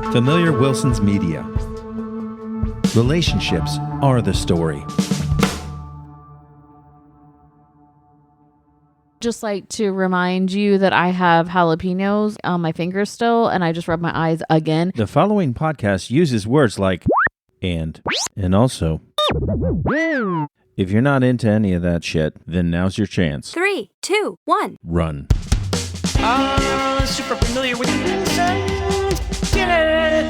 Familiar Wilson's Media. Relationships are the story. Just like to remind you that I have jalapeños on my fingers still, and I just rubbed my eyes again. The following podcast uses words like and also. If you're not into any of that shit, then now's your chance. 3, 2, 1. Run. Super familiar with Get it!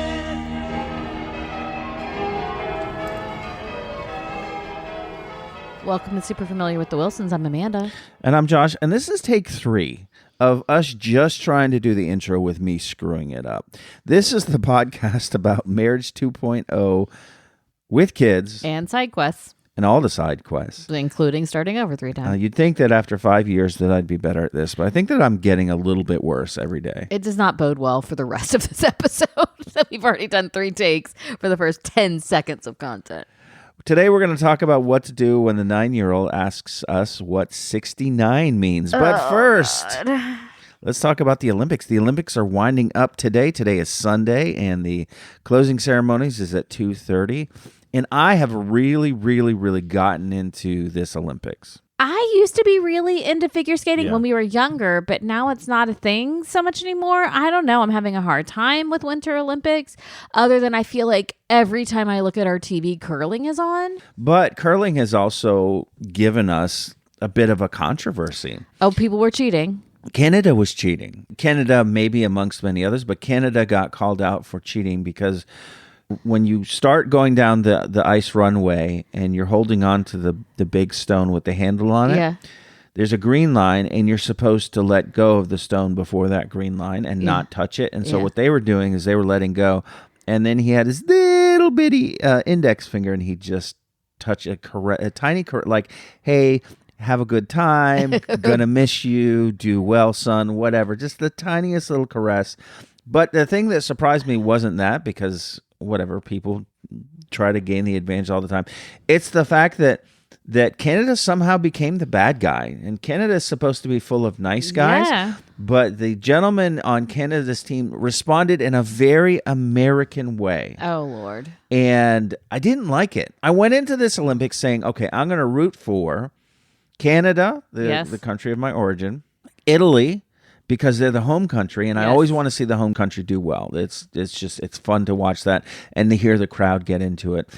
Welcome to Super Familiar with the Wilsons. I'm Amanda. And I'm Josh, and this is take 3 of us just trying to do the intro with me screwing it up. This is the podcast about Marriage 2.0 with kids. And side quests. And all the side quests. Including starting over 3 times. You'd think that after 5 years that I'd be better at this, but I think that I'm getting a little bit worse every day. It does not bode well for the rest of this episode. We've already done 3 takes for the first 10 seconds of content. Today we're going to talk about what to do when the 9-year-old asks us what 69 means. But first, let's talk about the Olympics. The Olympics are winding up today. Today is Sunday, and the closing ceremonies is at 2:30. And I have really gotten into this Olympics. I used to be really into figure skating when we were younger, but now it's not a thing so much anymore. I don't know. I'm having a hard time with Winter Olympics, other than I feel like every time I look at our TV, curling is on. But curling has also given us a bit of a controversy. Oh, people were cheating. Canada was cheating. Canada, maybe amongst many others, but Canada got called out for cheating because when you start going down the ice runway and you're holding on to the big stone with the handle on it, there's a green line and you're supposed to let go of the stone before that green line and not touch it. And so what they were doing is they were letting go. And then he had his little bitty index finger and he just touched a tiny, like, hey, have a good time, gonna miss you, do well, son, whatever. Just the tiniest little caress. But the thing that surprised me wasn't that, because whatever, people try to gain the advantage all the time. It's the fact that Canada somehow became the bad guy, and Canada is supposed to be full of nice guys, but the gentleman on Canada's team responded in a very American way. Oh, Lord. And I didn't like it. I went into this Olympics saying, okay, I'm going to root for Canada, the country of my origin, Italy, because they're the home country, and I always want to see the home country do well. It's fun to watch that and to hear the crowd get into it.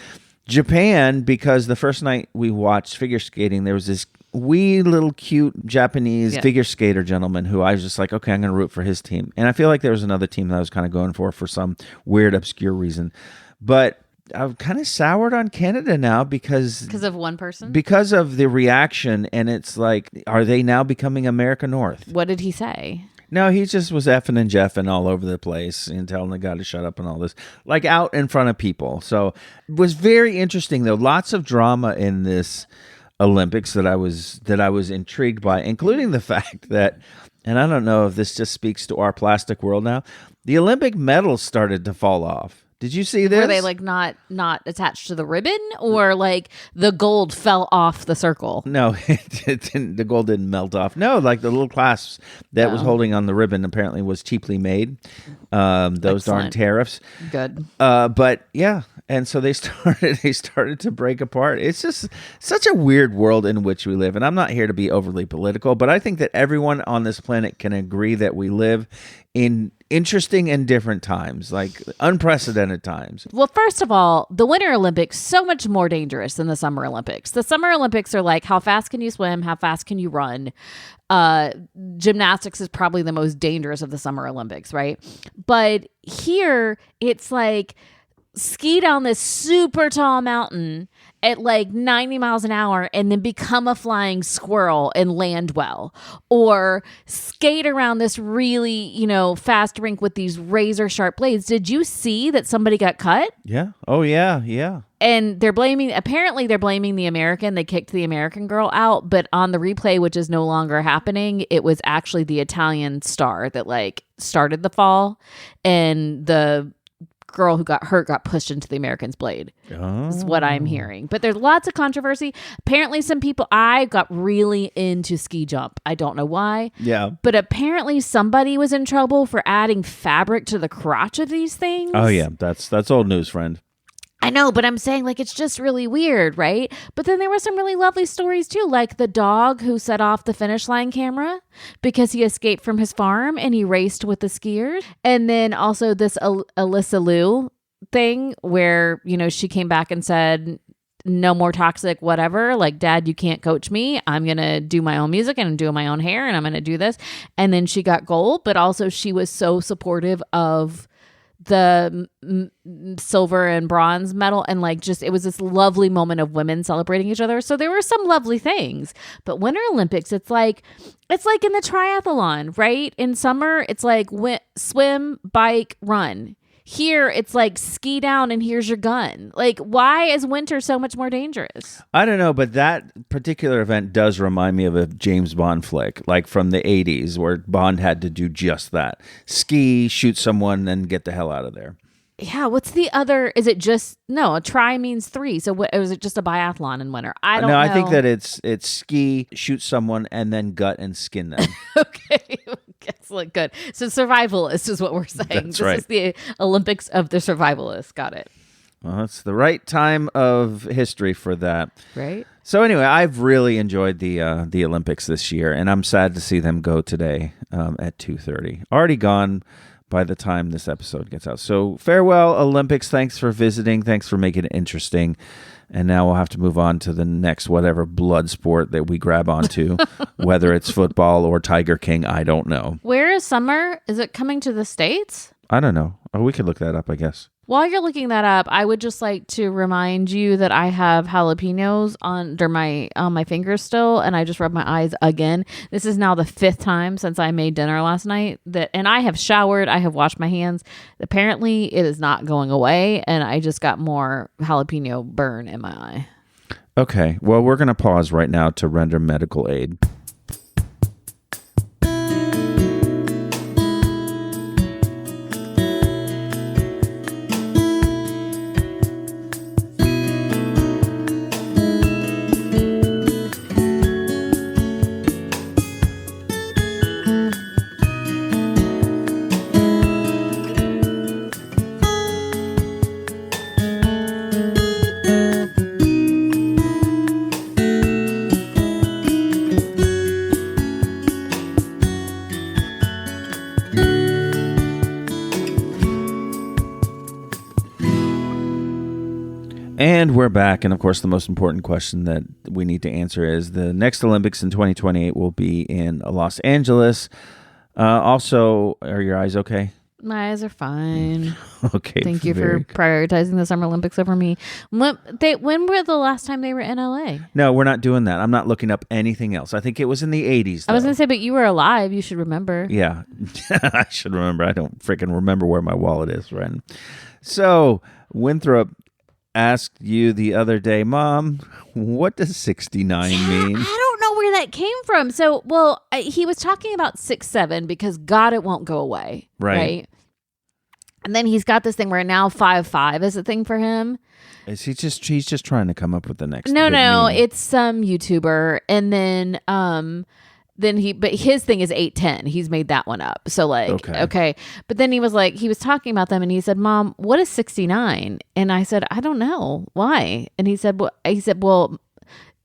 Japan, because the first night we watched figure skating, there was this wee little cute Japanese figure skater gentleman who I was just like, okay, I'm going to root for his team. And I feel like there was another team that I was kind of going for some weird, obscure reason. But I've kind of soured on Canada now because of one person? Because of the reaction, and it's like, are they now becoming America North? What did he say? No, he just was effing and jeffing all over the place and telling the guy to shut up and all this, like out in front of people. So it was very interesting, though. Lots of drama in this Olympics that I was intrigued by, including the fact that, and I don't know if this just speaks to our plastic world now, the Olympic medals started to fall off. Did you see this? Were they like not attached to the ribbon, or like the gold fell off the circle? No, it didn't. The gold didn't melt off. No, like the little clasp that was holding on the ribbon apparently was cheaply made. Those darn tariffs. Good. But yeah, and so they started to break apart. It's just such a weird world in which we live. And I'm not here to be overly political, but I think that everyone on this planet can agree that we live in interesting and different times, like unprecedented times. Well, first of all, the Winter Olympics so much more dangerous than the Summer Olympics. The Summer Olympics are like, how fast can you swim? How fast can you run? Gymnastics is probably the most dangerous of the Summer Olympics, right? But here, it's like ski down this super tall mountain at like 90 miles an hour and then become a flying squirrel and land well, or skate around this really, fast rink with these razor sharp blades. Did you see that somebody got cut? Yeah. Oh yeah. Yeah. And apparently they're blaming the American. They kicked the American girl out, but on the replay, which is no longer happening, it was actually the Italian star that like started the fall, and the girl who got hurt got pushed into the American's blade. Oh. Is what I'm hearing. But there's lots of controversy. Apparently some people, I got really into ski jump. I don't know why. Yeah. But apparently somebody was in trouble for adding fabric to the crotch of these things. Oh yeah, that's old news, friend. I know, but I'm saying like it's just really weird, right? But then there were some really lovely stories too, like the dog who set off the finish line camera because he escaped from his farm and he raced with the skiers. And then also this Alyssa Liu thing where, you know, she came back and said, no more toxic whatever, like, Dad, you can't coach me. I'm going to do my own music and do my own hair and I'm going to do this. And then she got gold, but also she was so supportive of the silver and bronze medal, and like just it was this lovely moment of women celebrating each other. So there were some lovely things. But Winter Olympics, it's like in the triathlon, right? In summer it's like swim, bike, run. Here it's like ski down and here's your gun. Like, why is winter so much more dangerous? I don't know, but that particular event does remind me of a James Bond flick, like from the 80s, where Bond had to do just that. Ski, shoot someone, and get the hell out of there. Yeah, what's the other? Is it just a tri means 3? So what is it? Just a biathlon in winter? I don't know. I think that it's ski, shoot someone, and then gut and skin them. Okay, that's like good. So survivalist is what we're saying. That's this right. is the Olympics of the survivalists. Got it. Well, it's the right time of history for that. Right. So anyway, I've really enjoyed the Olympics this year, and I'm sad to see them go today at 2:30. Already gone by the time this episode gets out. So farewell, Olympics. Thanks for visiting. Thanks for making it interesting. And now we'll have to move on to the next whatever blood sport that we grab onto, whether it's football or Tiger King. I don't know. Where is summer? Is it coming to the States? I don't know. Oh, we could look that up, I guess. While you're looking that up, I would just like to remind you that I have jalapenos under my fingers still, and I just rubbed my eyes again. This is now the 5th time since I made dinner last night and I have showered, I have washed my hands. Apparently, it is not going away, and I just got more jalapeno burn in my eye. Okay. Well, we're going to pause right now to render medical aid. And we're back. And of course, the most important question that we need to answer is the next Olympics in 2028 will be in Los Angeles. Also, are your eyes okay? My eyes are fine. Okay. Thank you for prioritizing the Summer Olympics over me. When were the last time they were in LA? No, we're not doing that. I'm not looking up anything else. I think it was in the 80s. I was going to say, but you were alive. You should remember. Yeah, I should remember. I don't freaking remember where my wallet is, right? So, Winthrop asked you the other day, Mom, what does 69 mean? I don't know where that came from. So, he was talking about 6'7" because God, it won't go away. Right. And then he's got this thing where now 5'5" is a thing for him. Is he's just trying to come up with the next? No, big meaning? it's some YouTuber, and but his thing is 8'10". He's made that one up. So okay. But then he was talking about them, and he said, Mom, what is 69? And I said, I don't know. Why? And he said, well,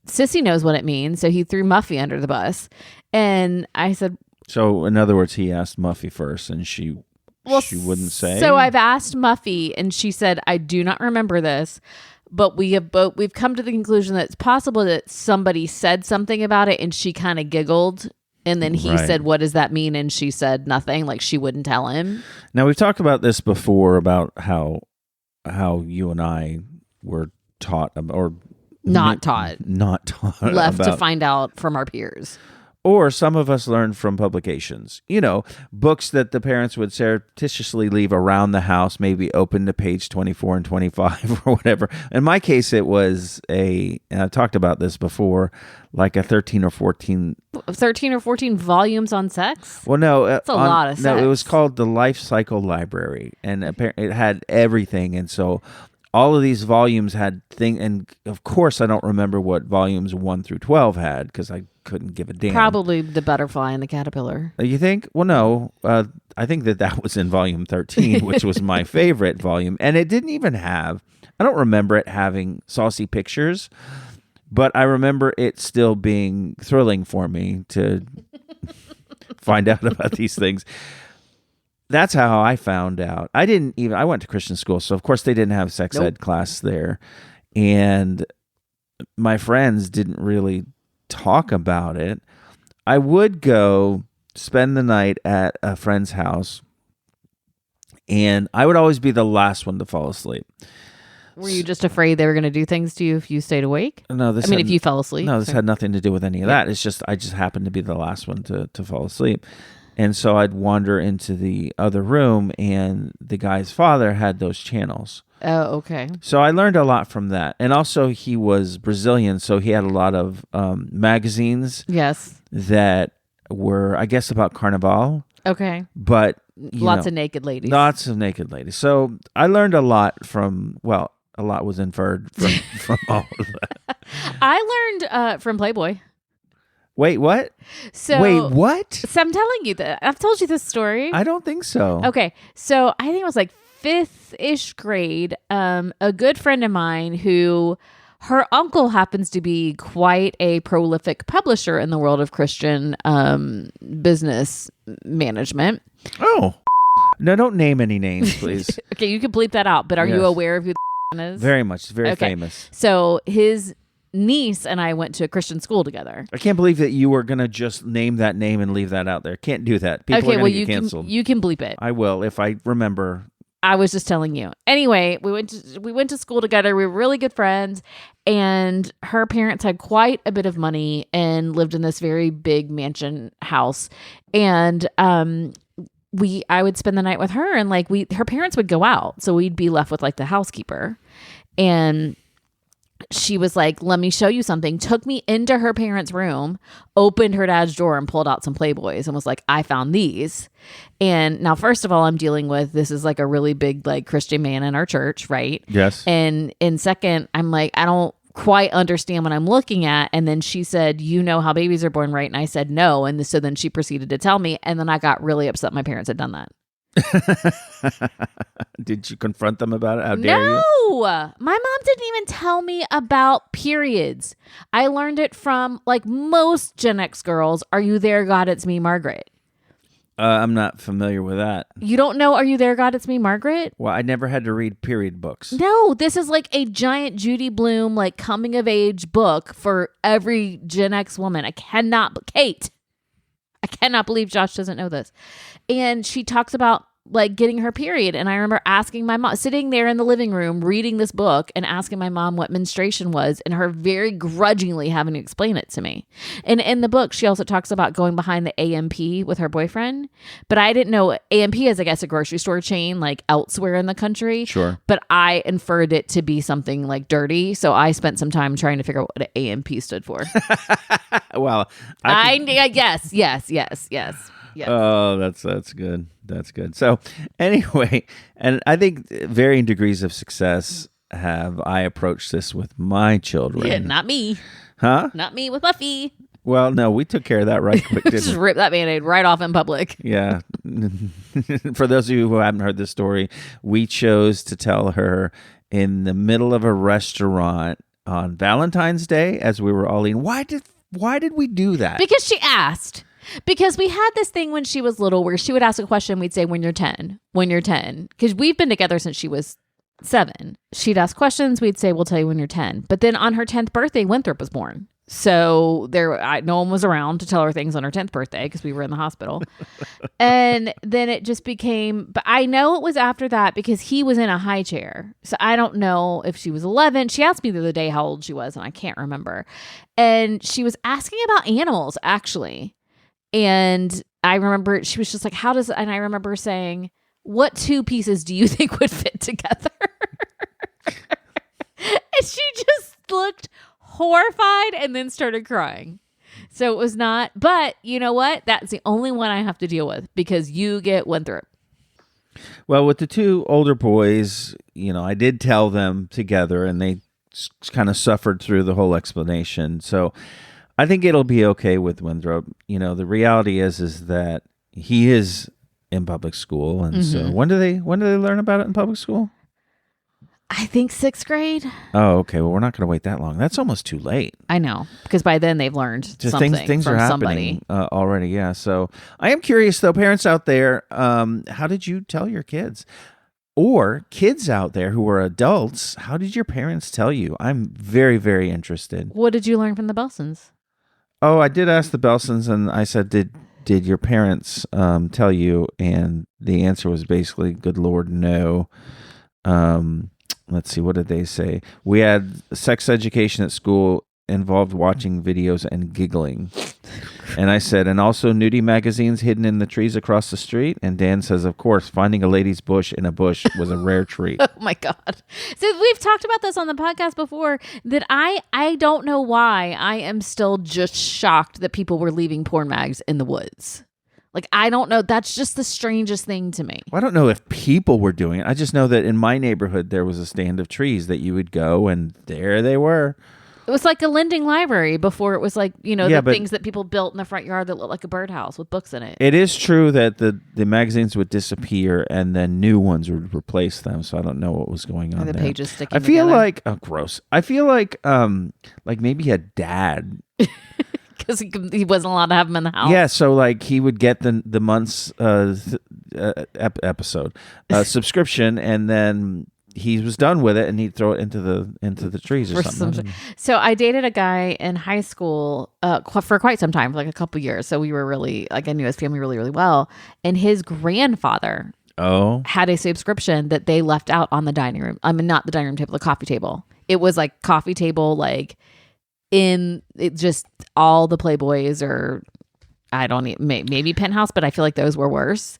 Sissy knows what it means. So he threw Muffy under the bus. And I said, so in other words, he asked Muffy first, and she wouldn't say. So I've asked Muffy, and she said, I do not remember this. But we've come to the conclusion that it's possible that somebody said something about it and she kind of giggled. And then he said, what does that mean? And she said nothing, like she wouldn't tell him. Now, we've talked about this before about how you and I were taught or not taught left to find out from our peers. Or some of us learned from publications, books that the parents would surreptitiously leave around the house, maybe open to page 24 and 25 or whatever. In my case, it was and I've talked about this before, like a 13 or 14 volumes on sex. Well, no, that's a lot of sex. No, it was called the Life Cycle Library, and apparently it had everything. And so all of these volumes had and of course I don't remember what volumes 1 through 12 had because I couldn't give a damn. Probably the butterfly and the caterpillar. You think? Well, no. I think that was in volume 13, which was my favorite volume, and it didn't even have. I don't remember it having saucy pictures, but I remember it still being thrilling for me to find out about these things. That's how I found out. I went to Christian school, so of course they didn't have sex ed class there. And my friends didn't really talk about it. I would go spend the night at a friend's house, and I would always be the last one to fall asleep. Were you just afraid they were going to do things to you if you stayed awake? No, if you fell asleep. No, this had nothing to do with any of that. It's just I just happened to be the last one to fall asleep. And so I'd wander into the other room, and the guy's father had those channels. Oh, okay. So I learned a lot from that. And also he was Brazilian, so he had a lot of magazines. Yes. That were, I guess, about Carnival. Okay. But lots of naked ladies. Lots of naked ladies. So I learned a lot a lot was inferred from all of that. I learned from Playboy. Wait, what? Wait, what? So I'm telling you that. I've told you this story. I don't think so. Okay. So I think it was like 5th-ish grade. A good friend of mine who her uncle happens to be quite a prolific publisher in the world of Christian business management. Oh. No, don't name any names, please. Okay, you can bleep that out, but are you aware of who the is? Very much. It's very famous. So his niece and I went to a Christian school together. I can't believe that you were going to just name that name and leave that out there. Can't do that. People are going to get canceled. You can bleep it. I will if I remember. I was just telling you. Anyway, we went to school together. We were really good friends, and her parents had quite a bit of money and lived in this very big mansion house. And I would spend the night with her, and her parents would go out, so we'd be left with the housekeeper. And she was like, let me show you something, took me into her parents' room, opened her dad's drawer and pulled out some Playboys and was like, I found these. And now, first of all, I'm dealing with, this is a really big Christian man in our church, right? Yes. And second, I'm like, I don't quite understand what I'm looking at. And then she said, you know how babies are born, right? And I said, no. And so then she proceeded to tell me. And then I got really upset my parents had done that. Did you confront them about it? How dare you? No, my mom didn't even tell me about periods. I learned it from most Gen X girls. Are you there, God? It's me, Margaret. I'm not familiar with that. You don't know Are You There, God? It's Me, Margaret? Well, I never had to read period books. No, this is a giant Judy Blume coming of age book for every Gen X woman. Kate. I cannot believe Josh doesn't know this. And she talks about getting her period. And I remember asking my mom, sitting there in the living room, reading this book and asking my mom what menstruation was, and her very grudgingly having to explain it to me. And in the book, she also talks about going behind the AMP with her boyfriend. But I didn't know AMP is, I guess, a grocery store chain elsewhere in the country. Sure. But I inferred it to be something dirty. So I spent some time trying to figure out what AMP stood for. Well, yes. Oh, that's good. That's good. So anyway, and I think varying degrees of success have I approached this with my children. Yeah, not me. Huh? Not me with Buffy. Well, no, we took care of that right quick. Just rip that Band-Aid right off in public. Yeah. For those of you who haven't heard this story, we chose to tell her in the middle of a restaurant on Valentine's Day as we were all eating. Why did we do that? Because she asked. Because we had this thing when she was little where she would ask a question. We'd say, when you're 10. Because we've been together since she was 7. She'd ask questions. We'd say, we'll tell you when you're 10. But then on her 10th birthday, Winthrop was born. So no one was around to tell her things on her 10th birthday because we were in the hospital. And then it just became, but I know it was after that because he was in a high chair. So I don't know if she was 11. She asked me the other day how old she was, and I can't remember. And she was asking about animals, actually. And I remember she was just like, and I remember saying, what two pieces do you think would fit together? And she just looked horrified and then started crying. So it was not, but you know what? That's the only one I have to deal with because you went through it. Well, with the two older boys, I did tell them together and they kind of suffered through the whole explanation. So I think it'll be okay with Winthrop. The reality is that he is in public school. And so when do they learn about it in public school? I think 6th grade. Oh, okay. Well, we're not going to wait that long. That's almost too late. I know, because by then they've learned something things from are somebody. happening already. Yeah. So I am curious, though, parents out there, how did you tell your kids? Or kids out there who are adults, how did your parents tell you? I'm very, very interested. What did you learn from the Belsons? Oh, I did ask the Belsons, and I said, did your parents tell you? And the answer was basically, good Lord, no. Let's see, what did they say? We had sex education at school involved watching videos and giggling. And I said, and also nudie magazines hidden in the trees across the street. And Dan says, of course, finding a lady's bush in a bush was a rare treat. Oh my God. So we've talked about this on the podcast before that I don't know why I am still just shocked that people were leaving porn mags in the woods. Like, I don't know. That's just the strangest thing to me. Well, I don't know if people were doing it. I just know that in my neighborhood, there was a stand of trees that you would go, and there they were. It was like a lending library before it was like, things that people built in the front yard that looked like a birdhouse with books in it. It is true that the magazines would disappear and then new ones would replace them. So I don't know what was going on the there. pages sticking I feel together. like, oh, gross. I feel like maybe a dad. Because he wasn't allowed to have them in the house. Yeah, so like he would get the month's episode subscription, and then he was done with it, and he'd throw it into the trees or something. So I dated a guy in high school for quite some time, for like a couple years. So we were really I knew his family really, really well, and his grandfather had a subscription that they left out on the dining room. I mean, not the dining room table, the coffee table. It was like coffee table, like. In it, just all the Playboys, or I don't even, maybe Penthouse, but I feel like those were worse.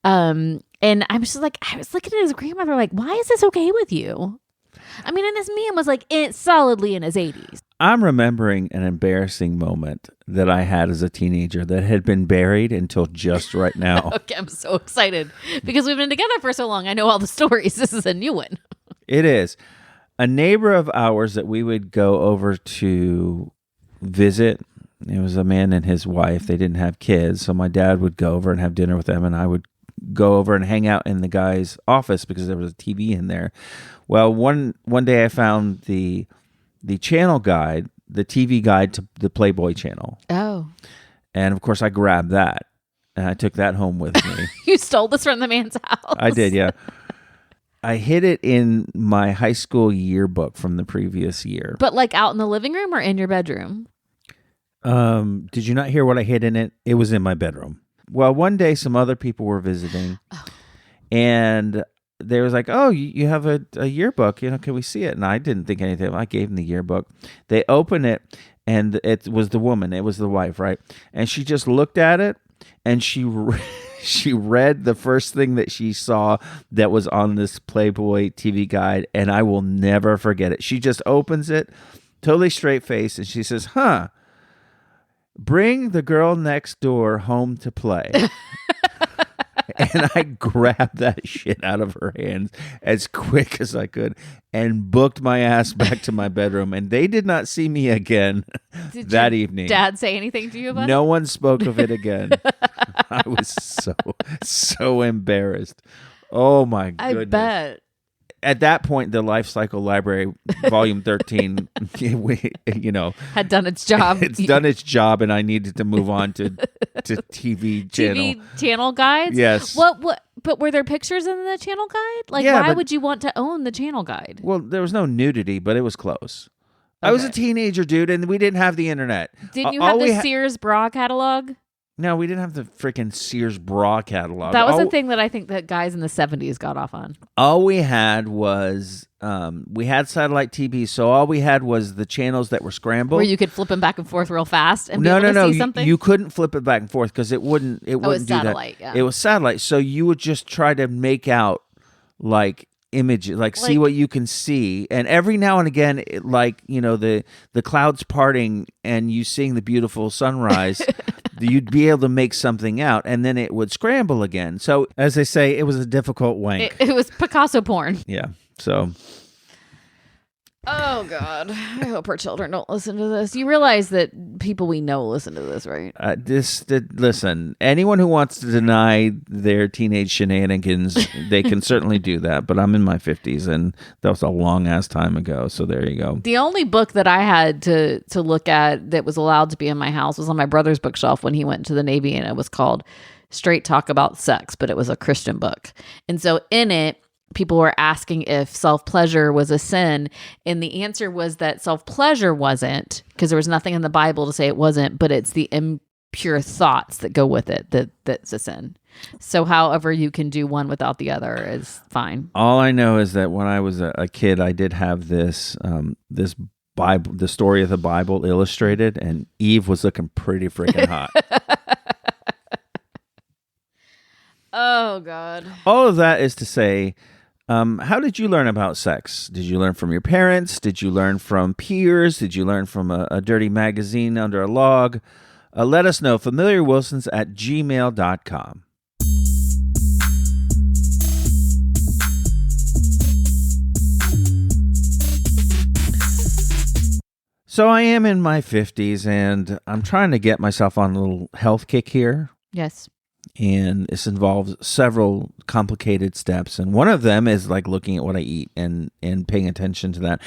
And I was looking at his grandmother like, why is this okay with you? I mean, and this man was like solidly in his 80s. I'm remembering an embarrassing moment that I had as a teenager that had been buried until just right now. Okay, I'm so excited because we've been together for so long. I know all the stories. This is a new one. It is. A neighbor of ours that we would go over to visit, it was a man and his wife. They didn't have kids, so my dad would go over and have dinner with them, and I would go over and hang out in the guy's office because there was a TV in there. Well, one day I found the channel guide, the TV guide to the Playboy channel. Oh. And of course I grabbed that, and I took that home with me. You stole this from the man's house. I did, yeah. I hid it in my high school yearbook from the previous year. But like out in the living room or in your bedroom? Did you not hear what I hid in it? It was in my bedroom. Well, one day some other people were visiting, and they was like, "Oh, you have a yearbook? Can we see it?" And I didn't think anything. I gave them the yearbook. They opened it, and it was the woman. It was the wife, right? And she just looked at it, and she read the first thing that she saw that was on this Playboy TV guide, and I will never forget it. She just opens it, totally straight face, and she says, "Huh, bring the girl next door home to play." And I grabbed that shit out of her hands as quick as I could and booked my ass back to my bedroom. And they did not see me again that evening. Dad say anything to you about it? No one spoke of it again. I was so embarrassed. Oh my goodness. I bet. At that point, the Life Cycle Library, Volume 13, had done its job. It's done its job, and I needed to move on to TV channel. TV channel guides? Yes. What? But were there pictures in the channel guide? Like, Yeah, why but- would you want to own the channel guide? Well, there was no nudity, but it was close. I was a Okay. teenager, dude, and we didn't have the internet. Didn't you All have we the Sears bra catalog? No, we didn't have the freaking Sears bra catalog. That was all, a thing that I think that guys in the 70s got off on. all we had was we had satellite TV, so all we had was the channels that were scrambled. Where you could flip them back and forth real fast and be no, able no, to no. see something? You couldn't flip it back and forth because it wouldn't. It was wouldn't do satellite, that. yeah. It was satellite, so you would just try to make out like images, like see Like- what you can see, and every now and again, the clouds parting and you seeing the beautiful sunrise. You'd be able to make something out, and then it would scramble again. So, as they say, it was a difficult wank. It was Picasso porn. Yeah. So, Oh, God. I hope our children don't listen to this. You realize that people we know listen to this, right? listen, anyone who wants to deny their teenage shenanigans, they can certainly do that. But I'm in my 50s, and that was a long ass time ago. So there you go. The only book that I had to look at that was allowed to be in my house was on my brother's bookshelf when he went to the Navy, and it was called Straight Talk About Sex, but it was a Christian book. And so in it, people were asking if self-pleasure was a sin, and the answer was that self-pleasure wasn't, because there was nothing in the Bible to say it wasn't, but it's the impure thoughts that go with it that's a sin. So however you can do one without the other is fine. All I know is that when I was a kid, I did have this Bible, the story of the Bible illustrated, and Eve was looking pretty freaking hot. Oh, God. All of that is to say, how did you learn about sex? Did you learn from your parents? Did you learn from peers? Did you learn from a dirty magazine under a log? Let us know. familiarwilsons@gmail.com. So I am in my 50s, and I'm trying to get myself on a little health kick here. Yes. And this involves several complicated steps, and one of them is like looking at what I eat and paying attention to that.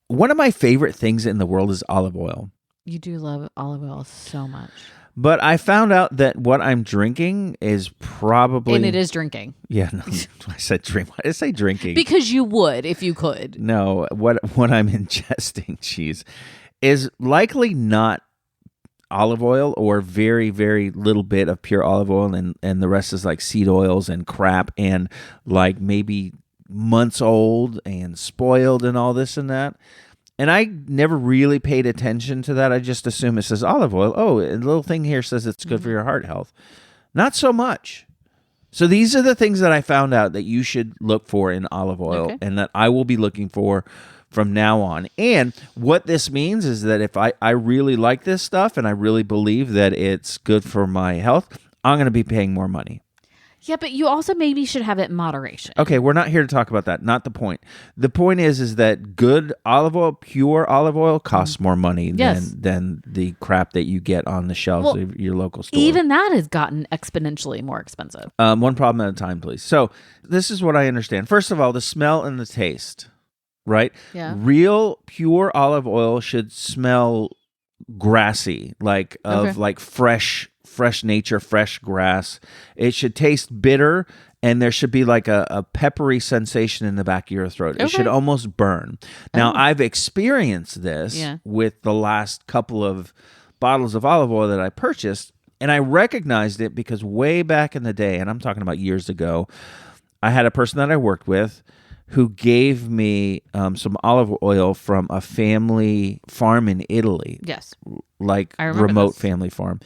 One of my favorite things in the world is olive oil, You do love olive oil so much. but I found out that what I'm drinking is probably And it is drinking. no, I said drink. Why did I say drinking? Because you would if you could. No, what I'm ingesting, cheese, is likely not olive oil, or very, very little bit of pure olive oil, and the rest is like seed oils and crap, and like maybe months old and spoiled and all this and that. And I never really paid attention to that. I just assume it says olive oil. Oh, a little thing here says it's good for your heart health. Not so much. So these are the things that I found out that you should look for in olive oil, Okay. and that I will be looking for from now on. And what this means is that if I really like this stuff and I really believe that it's good for my health, I'm going to be paying more money. Yeah, but you also maybe should have it in moderation. Okay, we're not here to talk about that. Not the point. The point is that good olive oil, pure olive oil, costs more money Yes. than the crap that you get on the shelves Well, of your local store. Even that has gotten exponentially more expensive. One problem at a time, please. So this is what I understand. First of all, the smell and the taste, right? Yeah. Real pure olive oil should smell grassy, like Okay. like fresh nature, fresh grass. It should taste bitter, and there should be like a peppery sensation in the back of your throat. It Okay. should almost burn. Now, Oh. I've experienced this Yeah. with the last couple of bottles of olive oil that I purchased, and I recognized it because way back in the day, and I'm talking about years ago, I had a person that I worked with who gave me some olive oil from a family farm in Italy, Yes. like I remember remote this. family farm.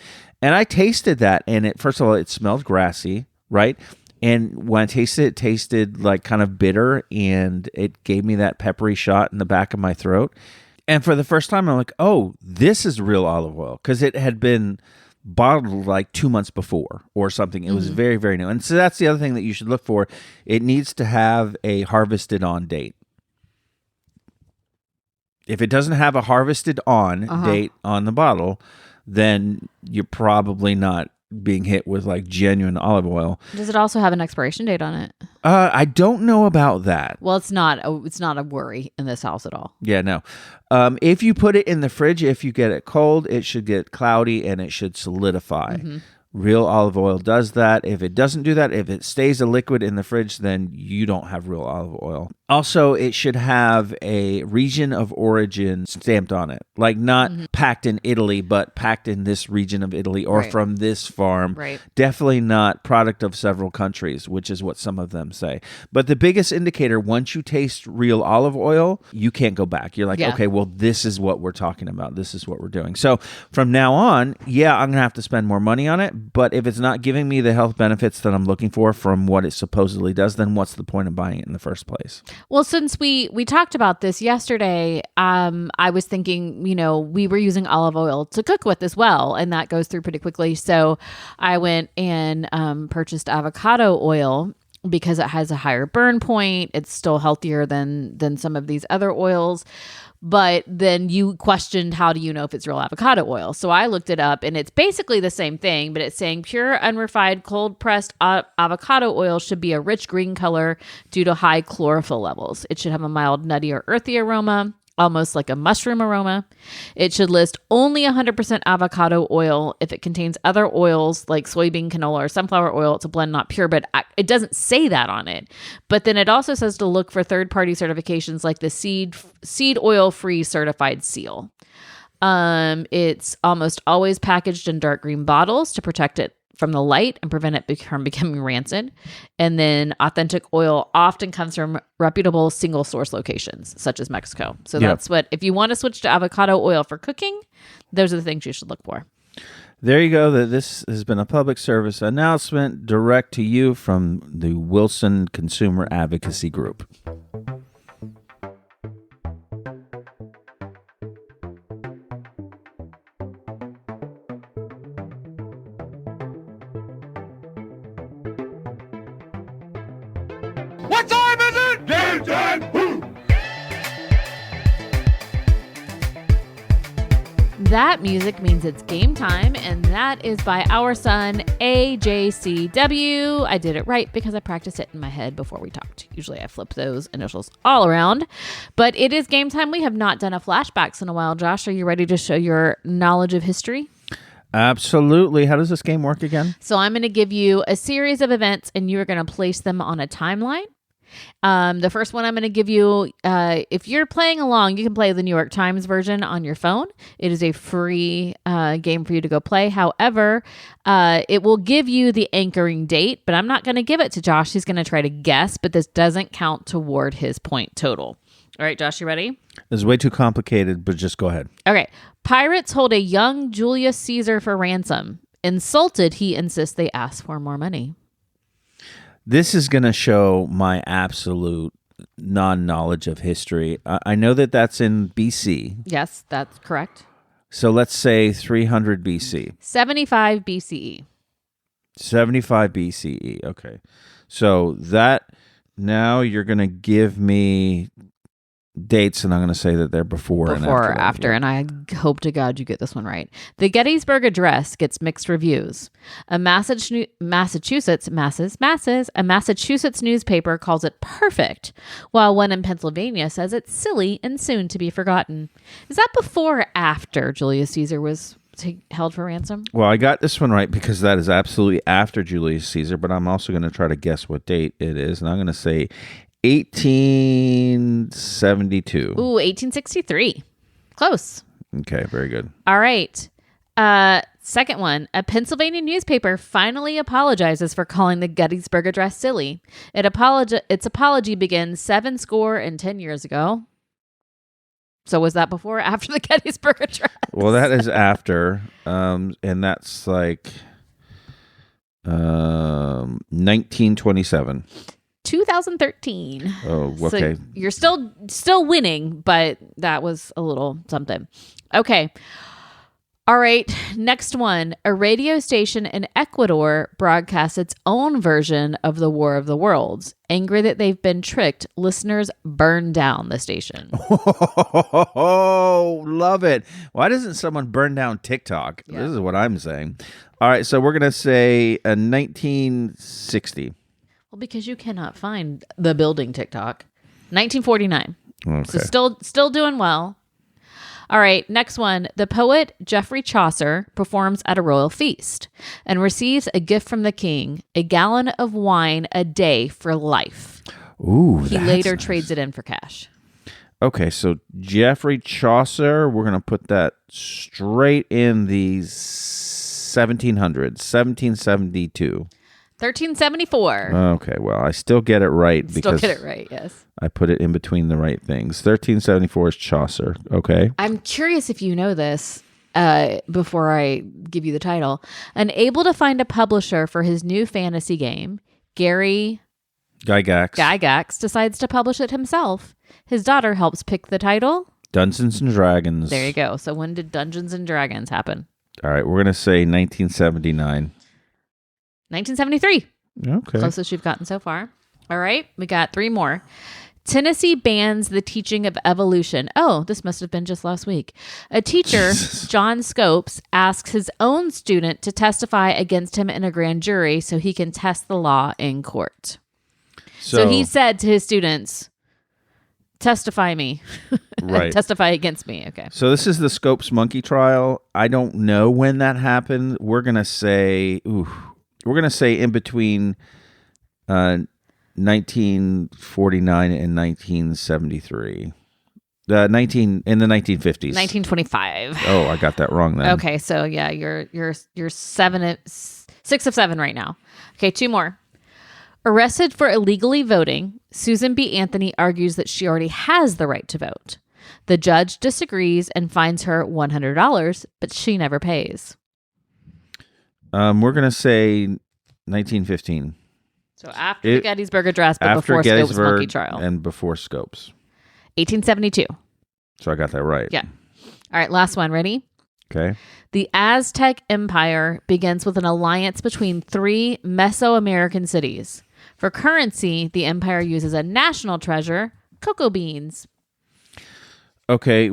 And I tasted that, and it, first of all, it smelled grassy, right? And when I tasted it, it tasted like kind of bitter, and it gave me that peppery shot in the back of my throat. And for the first time, I'm like, oh, this is real olive oil, because it had been bottled like 2 months before or something. It was very, very new. And so that's the other thing that you should look for. It needs to have a harvested on date. If it doesn't have a harvested on date on the bottle, then you're probably not being hit with like genuine olive oil. Does it also have an expiration date on it? I don't know about that. Well, it's not a worry in this house at all. Yeah, no. If you put it in the fridge, if you get it cold, it should get cloudy and it should solidify. Real olive oil does that. If it doesn't do that, if it stays a liquid in the fridge, then you don't have real olive oil. Also, it should have a region of origin stamped on it, like not packed in Italy, but packed in this region of Italy or Right. from this farm. Right. Definitely not product of several countries, which is what some of them say. But the biggest indicator, once you taste real olive oil, you can't go back. You're like, Yeah. okay, well, this is what we're talking about. This is what we're doing. So from now on, yeah, I'm going to have to spend more money on it. But if it's not giving me the health benefits that I'm looking for from what it supposedly does, then what's the point of buying it in the first place? Well, since we talked about this yesterday, I was thinking, we were using olive oil to cook with as well, and that goes through pretty quickly. So I went and purchased avocado oil because it has a higher burn point. It's still healthier than some of these other oils. But then you questioned, how do you know if it's real avocado oil? So I looked it up, and it's basically the same thing, but it's saying pure, unrefined, cold-pressed avocado oil should be a rich green color due to high chlorophyll levels. It should have a mild nutty or earthy aroma, almost like a mushroom aroma. It should list only 100% avocado oil. If it contains other oils like soybean, canola, or sunflower oil, it's a blend, not pure, but it doesn't say that on it. But then it also says to look for third-party certifications like the seed oil-free certified seal. It's almost always packaged in dark green bottles to protect it from the light and prevent it from becoming rancid. And then authentic oil often comes from reputable single source locations, such as Mexico. So that's what, if you want to switch to avocado oil for cooking, those are the things you should look for. There you go. This has been a public service announcement direct to you from the Wilson Consumer Advocacy Group. What time is it? Game time! Woo! That music means it's game time, and that is by our son, AJCW. I did it right because I practiced it in my head before we talked. Usually I flip those initials all around, but it is game time. We have not done a flashbacks in a while. Josh, are you ready to show your knowledge of history? Absolutely. How does this game work again? So I'm going to give you a series of events, and you're going to place them on a timeline. The first one I'm going to give you, if you're playing along, you can play the New York Times version on your phone. It is a free game for you to go play. However, it will give you the anchoring date, but I'm not going to give it to Josh. He's going to try to guess, but this doesn't count toward his point total. All right, Josh, you ready? This is way too complicated, but just go ahead. Okay. Pirates hold a young Julius Caesar for ransom. Insulted, he insists they ask for more money. This is going to show my absolute non-knowledge of history. I know that that's in BC. Yes, that's correct. So let's say 300 BC. 75 BCE. 75 BCE. Okay. So that, now you're going to give me dates, and I'm going to say that they're before and Before or after. after, and I hope to God you get this one right. The Gettysburg Address gets mixed reviews. A Massachusetts newspaper calls it perfect, while one in Pennsylvania says it's silly and soon to be forgotten. Is that before or after Julius Caesar was held for ransom? Well, I got this one right because that is absolutely after Julius Caesar, but I'm also going to try to guess what date it is, and I'm going to say 1872. Ooh, 1863. Close. Okay, very good. All right. Second one. A Pennsylvania newspaper finally apologizes for calling the Gettysburg Address silly. Its apology begins 70 years ago. So was that before or after the Gettysburg Address? Well, that is after, and that's like 1927. 2013. Oh, okay. So you're still winning, but that was a little something. Okay. All right. Next one. A radio station in Ecuador broadcasts its own version of the War of the Worlds. Angry that they've been tricked, listeners burn down the station. Oh, love it. Why doesn't someone burn down TikTok? Yeah. This is what I'm saying. All right, so we're going to say 1960. Well, because you cannot find the building TikTok. 1949. Okay. So still doing well. All right, next one. The poet Geoffrey Chaucer performs at a royal feast and receives a gift from the king, a gallon of wine a day for life. Ooh, He that's later nice. trades it in for cash. Okay, so Geoffrey Chaucer, we're going to put that straight in the 1700s, 1772. 1374. Okay, well, I still get it right Still because get it right, yes. I put it in between the right things. 1374 is Chaucer. Okay. I'm curious if you know this before I give you the title. Unable to find a publisher for his new fantasy game, Gary Gygax. decides to publish it himself. His daughter helps pick the title. Dungeons and Dragons. There you go. So when did Dungeons and Dragons happen? All right, we're going to say 1979. 1973. Okay. Closest you've gotten so far. All right, we got 3 more. Tennessee bans the teaching of evolution. Oh, this must have been just last week. A teacher, John Scopes, asks his own student to testify against him in a grand jury so he can test the law in court. So he said to his students, testify me. Right. Testify against me. Okay. So this is the Scopes monkey trial. I don't know when that happened. We're going to say in between 1949 and 1973. In the 1950s. 1925. Oh, I got that wrong then. Okay, so yeah, you're 6 of 7 right now. Okay, 2 more. Arrested for illegally voting, Susan B. Anthony argues that she already has the right to vote. The judge disagrees and fines her $100, but she never pays. We're going to say 1915. So after the Gettysburg Address, but After before Scopes' Gettysburg monkey trial. and before Scopes. 1872. So I got that right. Yeah. All right, last one. Ready? Okay. The Aztec Empire begins with an alliance between 3 Mesoamerican cities. For currency, the empire uses a national treasure, cocoa beans. Okay,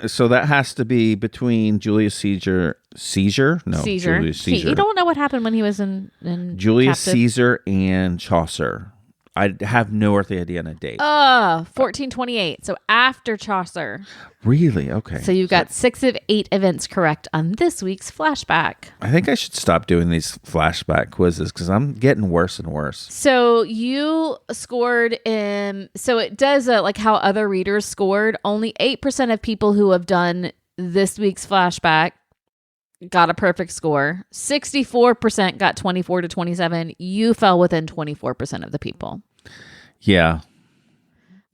so that has to be between Julius Caesar. Julius Caesar. You don't know what happened when he was in Julius captive. Caesar and Chaucer. I have no earthly idea on a date. 1428. So after Chaucer. Really? Okay. So you got 6 of 8 events correct on this week's flashback. I think I should stop doing these flashback quizzes because I'm getting worse and worse. So you scored in, so it does like how other readers scored. Only 8% of people who have done this week's flashback got a perfect score. 64% got 24 to 27. You fell within 24% of the people. Yeah.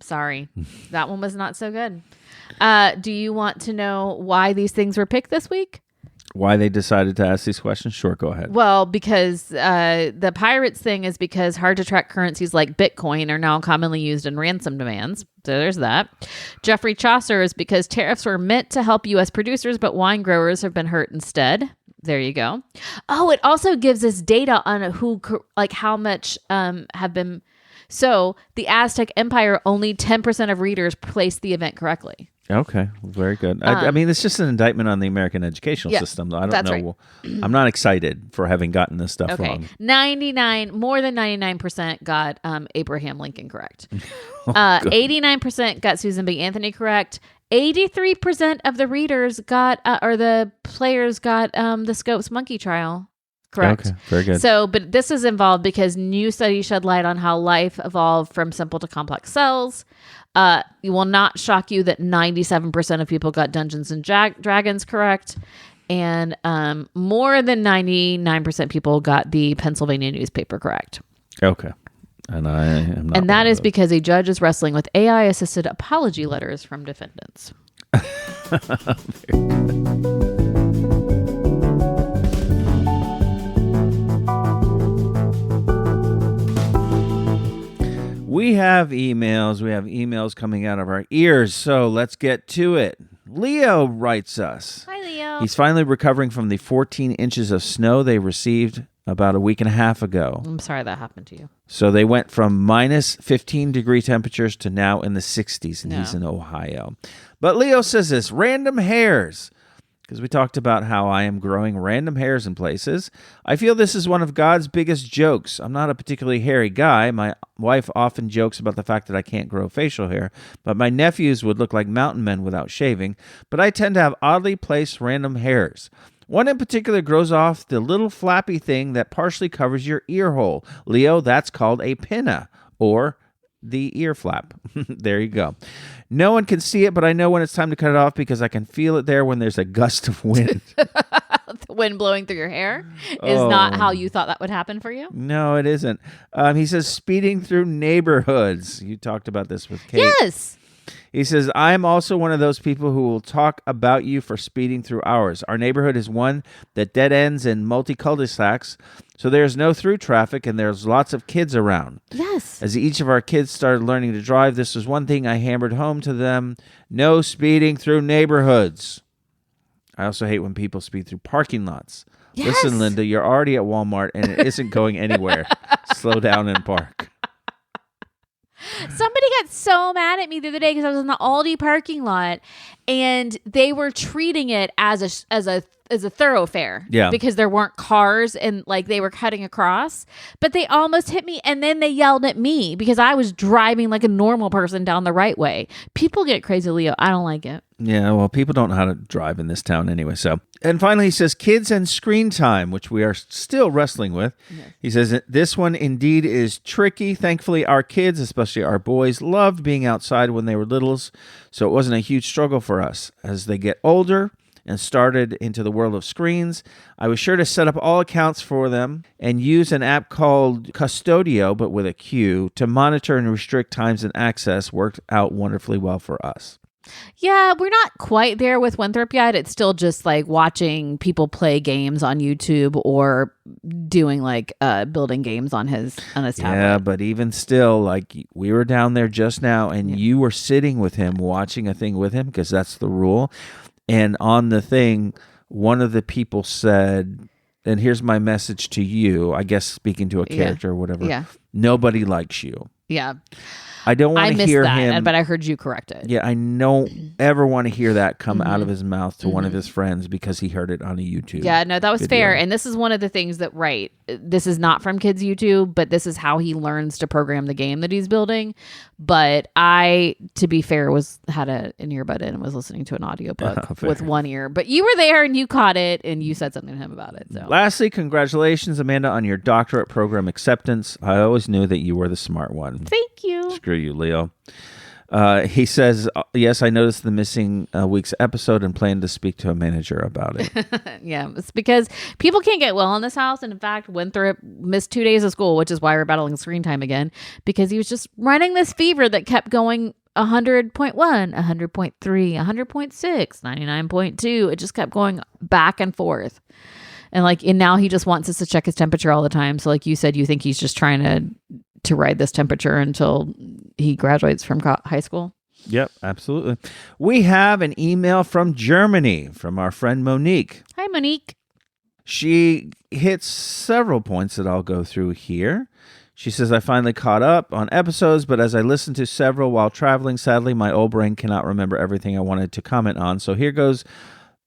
Sorry. That one was not so good. Do you want to know why these things were picked this week? Why they decided to ask these questions? Sure, go ahead. Well, because the pirates thing is because hard to track currencies like Bitcoin are now commonly used in ransom demands. So there's that. Geoffrey Chaucer is because tariffs were meant to help U.S. producers, but wine growers have been hurt instead. There you go. Oh, it also gives us data on how much have been. So the Aztec Empire, only 10% of readers placed the event correctly. Okay, very good. I mean, it's just an indictment on the American educational system, though. I don't know. Right. I'm not excited for having gotten this stuff Okay, wrong. more than 99% got Abraham Lincoln correct. 89% got Susan B. Anthony correct. 83% of the readers got, or the players got the Scopes monkey trial correct. Okay, very good. So, but this is involved because new studies shed light on how life evolved from simple to complex cells. It will not shock you that 97% of people got Dungeons and Dragons correct. And more than 99% people got the Pennsylvania newspaper correct. Okay. And I am not. And that is because a judge is wrestling with AI-assisted apology letters from defendants. We have emails. We have emails coming out of our ears. So let's get to it. Leo writes us. Hi, Leo. He's finally recovering from the 14 inches of snow they received about a week and a half ago. I'm sorry that happened to you. So they went from minus 15 degree temperatures to now in the 60s, and No. he's in Ohio. But Leo says this, random hairs, because we talked about how I am growing random hairs in places. I feel this is one of God's biggest jokes. I'm not a particularly hairy guy. My wife often jokes about the fact that I can't grow facial hair, but my nephews would look like mountain men without shaving, but I tend to have oddly placed random hairs. One in particular grows off the little flappy thing that partially covers your ear hole. Leo, that's called a pinna, or the ear flap. There you go. No one can see it, but I know when it's time to cut it off because I can feel it there when there's a gust of wind. The wind blowing through your hair is not how you thought that would happen for you. No, it isn't. He says speeding through neighborhoods. You talked about this with Kate. Yes. He says, I am also one of those people who will talk about you for speeding through ours. Our neighborhood is one that dead ends in multi-cul-de-sacs, so there's no through traffic and there's lots of kids around. Yes. As each of our kids started learning to drive, this was one thing I hammered home to them. No speeding through neighborhoods. I also hate when people speed through parking lots. Yes. Listen, Linda, you're already at Walmart and it isn't going anywhere. Slow down and park. Somebody got so mad at me the other day because I was in the Aldi parking lot and they were treating it as a thoroughfare. Yeah. Because there weren't cars and like they were cutting across, but they almost hit me and then they yelled at me because I was driving like a normal person down the right way. People get crazy, Leo. I don't like it. Yeah, well, people don't know how to drive in this town anyway. So, and finally, he says kids and screen time, which we are still wrestling with. Yes. He says this one indeed is tricky. Thankfully, our kids, especially our boys, loved being outside when they were littles, so it wasn't a huge struggle for us. As they get older and started into the world of screens, I was sure to set up all accounts for them and use an app called Custodio, but with a Q, to monitor and restrict times and access. Worked out wonderfully well for us. Yeah, we're not quite there with Winthrop yet. It's still just like watching people play games on YouTube or doing like building games on his tablet. Yeah, but even still, like we were down there just now and you were sitting with him watching a thing with him because that's the rule. And on the thing, one of the people said, and here's my message to you, I guess speaking to a character or whatever. Yeah. Nobody likes you. Yeah. I don't want to hear him. But I heard you correct it. Yeah, I don't ever want to hear that come out of his mouth to one of his friends because he heard it on a YouTube. Yeah, no, that was video. fair. And this is one of the things that, this is not from kids' YouTube, but this is how he learns to program the game that he's building. But I, to be fair, had an earbud in and was listening to an audiobook with one ear. But you were there and you caught it and you said something to him about it. So. Lastly, congratulations, Amanda, on your doctorate program acceptance. I always knew that you were the smart one. Thank you. Screw you, Leo. He says, yes, I noticed the missing week's episode and plan to speak to a manager about it. Yeah, it's because people can't get well in this house. And in fact, Winthrop missed 2 days of school, which is why we're battling screen time again, because he was just running this fever that kept going 100.1, 100.3, 100.6, 99.2. It just kept going back and forth. And now he just wants us to check his temperature all the time. So like you said, you think he's just trying to ride this temperature until he graduates from high school? Yep, absolutely. We have an email from Germany from our friend Monique. Hi, Monique. She hits several points that I'll go through here. She says, I finally caught up on episodes, but as I listened to several while traveling, sadly, my old brain cannot remember everything I wanted to comment on. So here goes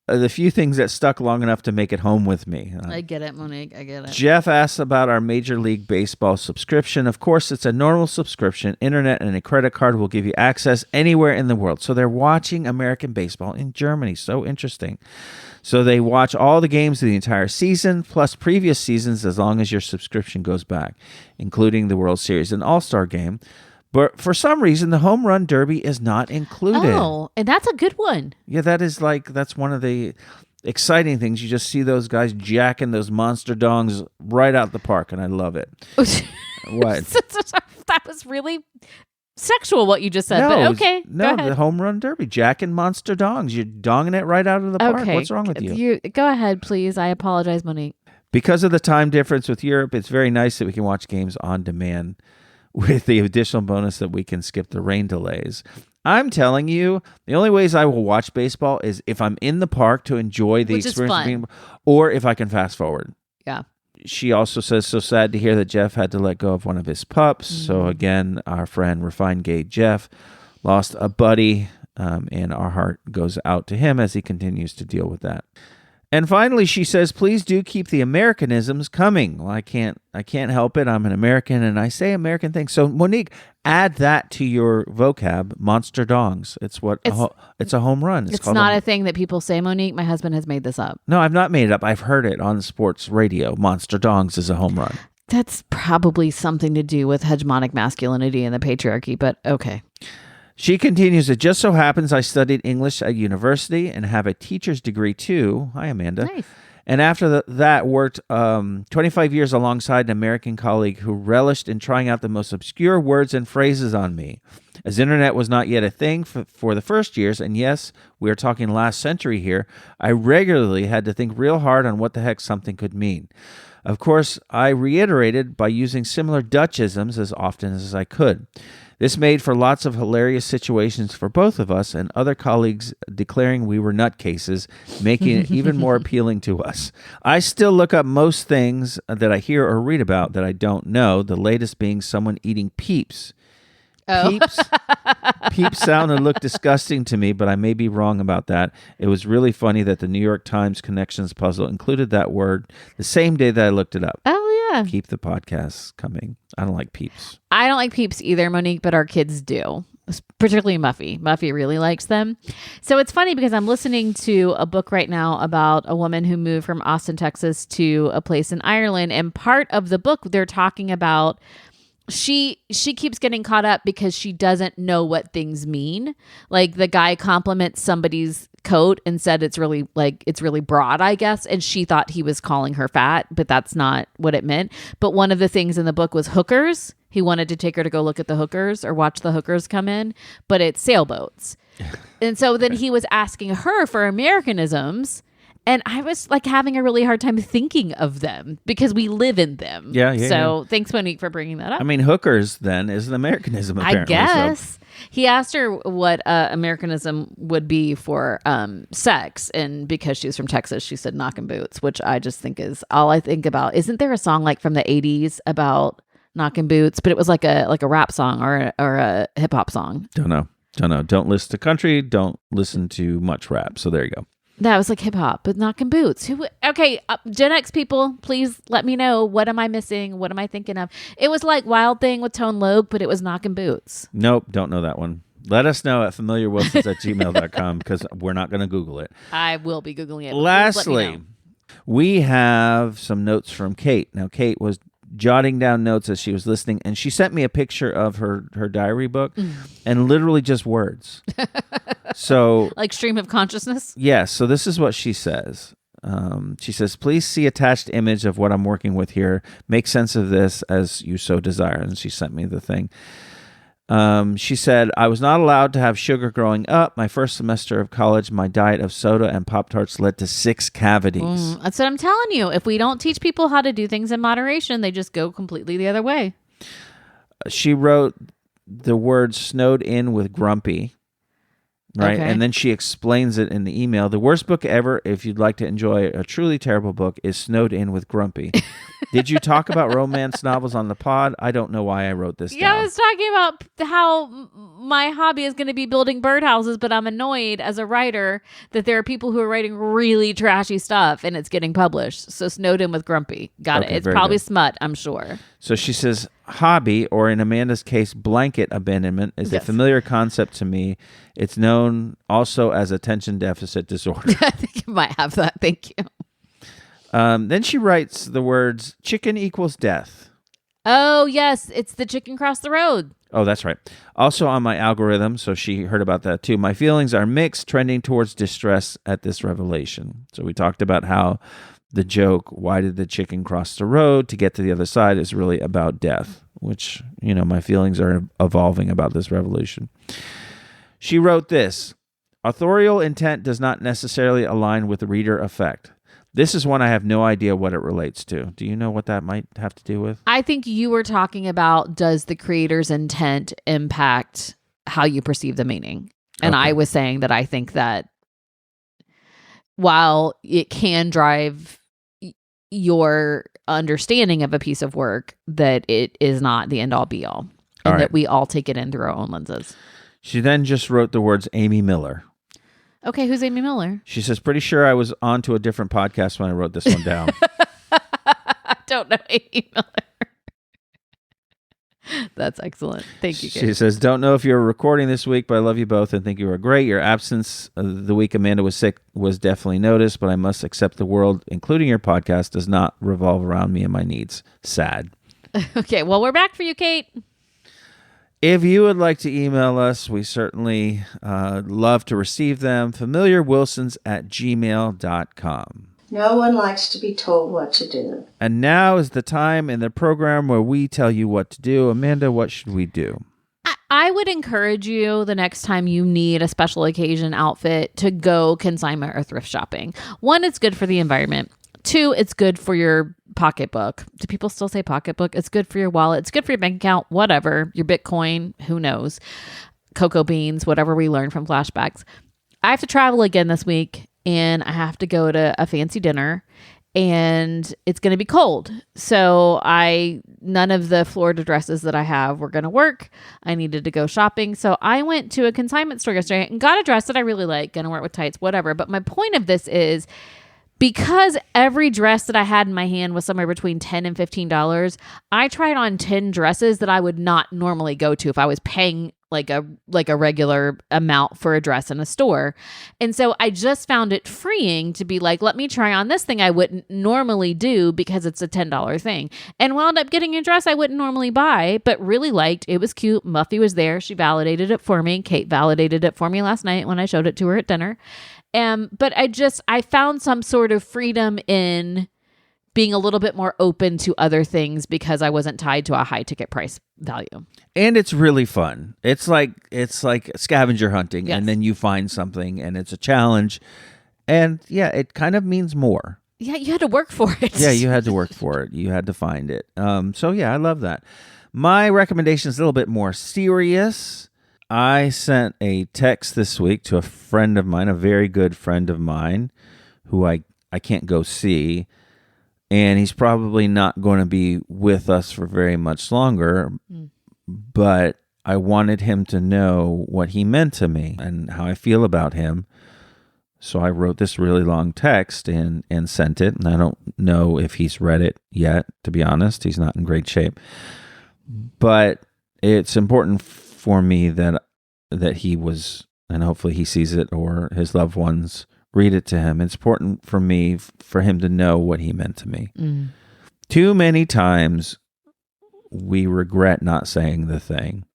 the few things that stuck long enough to make it home with me. I get it, Monique. I get it. Jeff asks about our Major League Baseball subscription. Of course, it's a normal subscription. Internet and a credit card will give you access anywhere in the world. So they're watching American baseball in Germany. So interesting. So they watch all the games of the entire season, plus previous seasons, as long as your subscription goes back, including the World Series and All-Star Game. But for some reason, the Home Run Derby is not included. Oh, and that's a good one. Yeah, that's one of the exciting things. You just see those guys jacking those monster dongs right out the park, and I love it. What? That was really sexual what you just said, but okay. No, the Home Run Derby, jacking monster dongs. You're donging it right out of the park. Okay. What's wrong with you? Go ahead, please. I apologize, Monique. Because of the time difference with Europe, it's very nice that we can watch games on demand, with the additional bonus that we can skip the rain delays. I'm telling you, the only ways I will watch baseball is if I'm in the park to enjoy the experience of being, or if I can fast forward. Yeah. She also says, so sad to hear that Jeff had to let go of one of his pups. Mm-hmm. So again, our friend Refined Gay Jeff lost a buddy and our heart goes out to him as he continues to deal with that. And finally, she says, please do keep the Americanisms coming. Well, I can't help it. I'm an American and I say American things. So Monique, add that to your vocab, monster dongs. It's a home run. It's not a thing that people say, Monique. My husband has made this up. No, I've not made it up. I've heard it on sports radio. Monster dongs is a home run. That's probably something to do with hegemonic masculinity and the patriarchy, but okay. She continues, it just so happens I studied English at university and have a teacher's degree too. Hi, Amanda. Nice. And after that, worked 25 years alongside an American colleague who relished in trying out the most obscure words and phrases on me. As internet was not yet a thing for the first years, and yes, we are talking last century here, I regularly had to think real hard on what the heck something could mean. Of course, I reiterated by using similar Dutchisms as often as I could. This made for lots of hilarious situations for both of us and other colleagues declaring we were nutcases, making it even more appealing to us. I still look up most things that I hear or read about that I don't know, the latest being someone eating peeps. Oh. Peeps sound and look disgusting to me, but I may be wrong about that. It was really funny that the New York Times connections puzzle included that word the same day that I looked it up. Oh, yeah. Keep the podcasts coming. I don't like peeps. I don't like peeps either, Monique, but our kids do. Particularly Muffy. Muffy really likes them. So it's funny because I'm listening to a book right now about a woman who moved from Austin, Texas to a place in Ireland. And part of the book, they're talking about she keeps getting caught up because she doesn't know what things mean. Like the guy compliments somebody's coat and said it's really broad, I guess, and she thought he was calling her fat, but that's not what it meant. But one of the things in the book was hookers. He wanted to take her to go look at the hookers or watch the hookers come in, but it's sailboats. And so then he was asking her for Americanisms. And I was like having a really hard time thinking of them because we live in them. Yeah. So thanks, Monique, for bringing that up. I mean, hookers then is an Americanism, apparently. I guess. So. He asked her what Americanism would be for sex. And because she's from Texas, she said knocking boots, which I just think is all I think about. Isn't there a song like from the 80s about knocking boots? But it was like a rap song or a hip hop song. Don't know. Don't listen to country. Don't listen to much rap. So there you go. That was like hip hop, but knocking boots. Okay, Gen X people, please let me know. What am I missing? What am I thinking of? It was like Wild Thing with Tone Loc, but it was knocking boots. Nope, don't know that one. Let us know at familiarwilsons@gmail.com because we're not going to Google it. I will be Googling it. Lastly, we have some notes from Kate. Now, Kate was jotting down notes as she was listening, and she sent me a picture of her diary book and literally just words. So like stream of consciousness? Yes. So this is what she says. She says, please see attached image of what I'm working with here. Make sense of this as you so desire. And she sent me the thing. She said, I was not allowed to have sugar growing up. My first semester of college, my diet of soda and Pop-Tarts led to 6 cavities. That's what I'm telling you. If we don't teach people how to do things in moderation, they just go completely the other way. She wrote the word snowed in with grumpy. Right. Okay. And then she explains it in the email. The worst book ever, if you'd like to enjoy a truly terrible book, is Snowed In with Grumpy. Did you talk about romance novels on the pod? I don't know why I wrote this down. I was talking about how my hobby is going to be building birdhouses, but I'm annoyed as a writer that there are people who are writing really trashy stuff and it's getting published. So Snowed In with Grumpy. Got it. It's probably smut, I'm sure. So she says, hobby, or in Amanda's case, blanket abandonment, is a familiar concept to me. It's known also as attention deficit disorder. I think you might have that. Thank you. Then she writes the words, chicken equals death. Oh, yes. It's the chicken cross the road. Oh, that's right. Also on my algorithm, so she heard about that too. My feelings are mixed, trending towards distress at this revelation. So we talked about how the joke, why did the chicken cross the road to get to the other side, is really about death, which, my feelings are evolving about this revelation. She wrote this, authorial intent does not necessarily align with reader effect. This is one I have no idea what it relates to. Do you know what that might have to do with? I think you were talking about, does the creator's intent impact how you perceive the meaning? And I was saying that I think that while it can drive your understanding of a piece of work, that it is not the end all be all, and that we all take it in through our own lenses. She then just wrote the words Amy Miller. Okay, who's Amy Miller? She says, pretty sure I was on to a different podcast when I wrote this one down. I don't know Amy Miller. That's excellent. Thank you, Kate. She says, don't know if you're recording this week, but I love you both and think you are great. Your absence the week Amanda was sick was definitely noticed, but I must accept the world, including your podcast, does not revolve around me and my needs. Sad. Okay, well, we're back for you, Kate. If you would like to email us, we certainly love to receive them. familiarwilsons@gmail.com. No one likes to be told what to do. And now is the time in the program where we tell you what to do. Amanda, what should we do? I would encourage you the next time you need a special occasion outfit to go consignment or thrift shopping. One, it's good for the environment. Two, it's good for your pocketbook. Do people still say pocketbook? It's good for your wallet. It's good for your bank account, whatever. Your Bitcoin, who knows? Cocoa beans, whatever we learned from flashbacks. I have to travel again this week, and I have to go to a fancy dinner, and it's going to be cold. So none of the Florida dresses that I have were going to work. I needed to go shopping. So I went to a consignment store yesterday and got a dress that I really like. Going to wear it with tights, whatever. But my point of this is, because every dress that I had in my hand was somewhere between $10 and $15, I tried on 10 dresses that I would not normally go to if I was paying like a regular amount for a dress in a store. And so I just found it freeing to be like, let me try on this thing I wouldn't normally do because it's a $10 thing. And wound up getting a dress I wouldn't normally buy, but really liked. It was cute. Muffy was there. She validated it for me. Kate validated it for me last night when I showed it to her at dinner. But I found some sort of freedom in being a little bit more open to other things because I wasn't tied to a high ticket price value. And it's really fun. It's like scavenger hunting, Yes. and then you find something, and it's a challenge. And yeah, it kind of means more. Yeah, you had to work for it. Yeah, you had to work for it. You had to find it. So yeah, I love that. My recommendation is a little bit more serious. I sent a text this week to a friend of mine, a very good friend of mine, who I can't go see. And he's probably not going to be with us for very much longer. But I wanted him to know what he meant to me and how I feel about him. So I wrote this really long text and sent it. And I don't know if he's read it yet, to be honest. He's not in great shape. But it's important for me that he was, and hopefully he sees it or his loved ones read it to him. It's important for me, for him to know what he meant to me. Too many times we regret not saying the thing.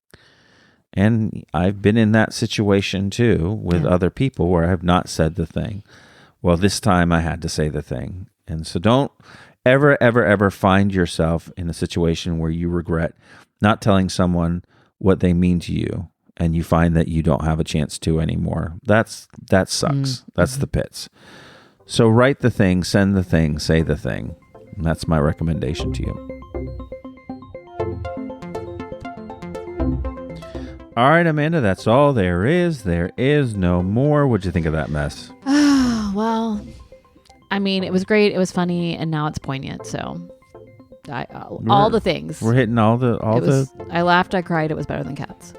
And I've been in that situation too with other people where I have not said the thing. Well, this time I had to say the thing. And so don't ever, ever, ever find yourself in a situation where you regret not telling someone what they mean to you, and you find that you don't have a chance to anymore. That sucks. That's the pits. So write the thing, send the thing, say the thing. And that's my recommendation to you. All right, Amanda, that's all there is. There is no more. What'd you think of that mess? Well, I mean, it was great. It was funny, and now it's poignant. So, all the things. We're hitting all the. I laughed. I cried. It was better than Cats.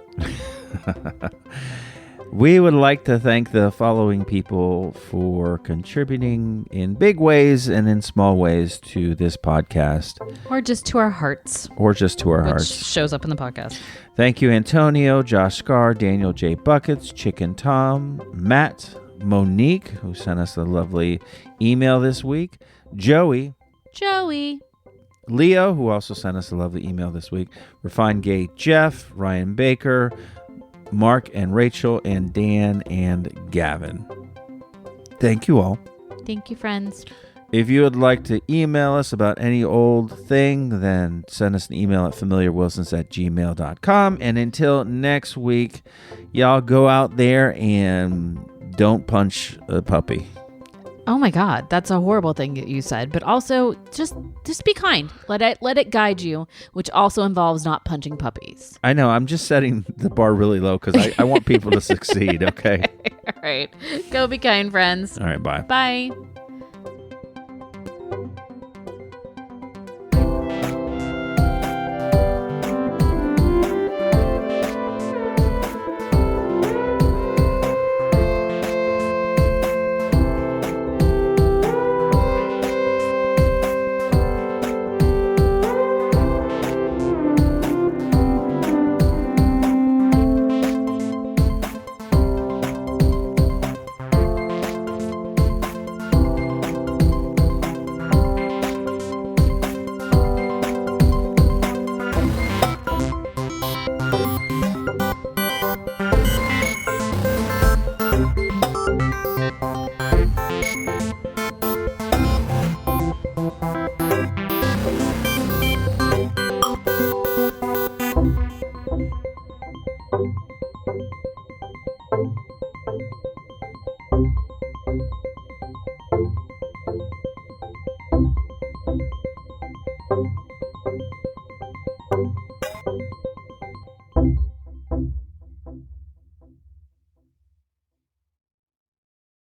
We would like to thank the following people for contributing in big ways and in small ways to this podcast. Or just to our hearts. Which Which shows up in the podcast. Thank you, Antonio, Josh Scar, Daniel J. Buckets, Chicken Tom, Matt, Monique, who sent us a lovely email this week, Joey, Leo, who also sent us a lovely email this week, Refined Gay Jeff, Ryan Baker, Mark and Rachel, and Dan and Gavin. Thank you all. Thank you, friends. If you would like to email us about any old thing, then send us an email at familiarwilsons@gmail.com. And until next week, y'all go out there and don't punch a puppy. Oh my God, that's a horrible thing that you said. But also, just be kind. Let it guide you, which also involves not punching puppies. I know. I'm just setting the bar really low because I want people to succeed. Okay. All right. Go be kind, friends. All right. Bye. Bye.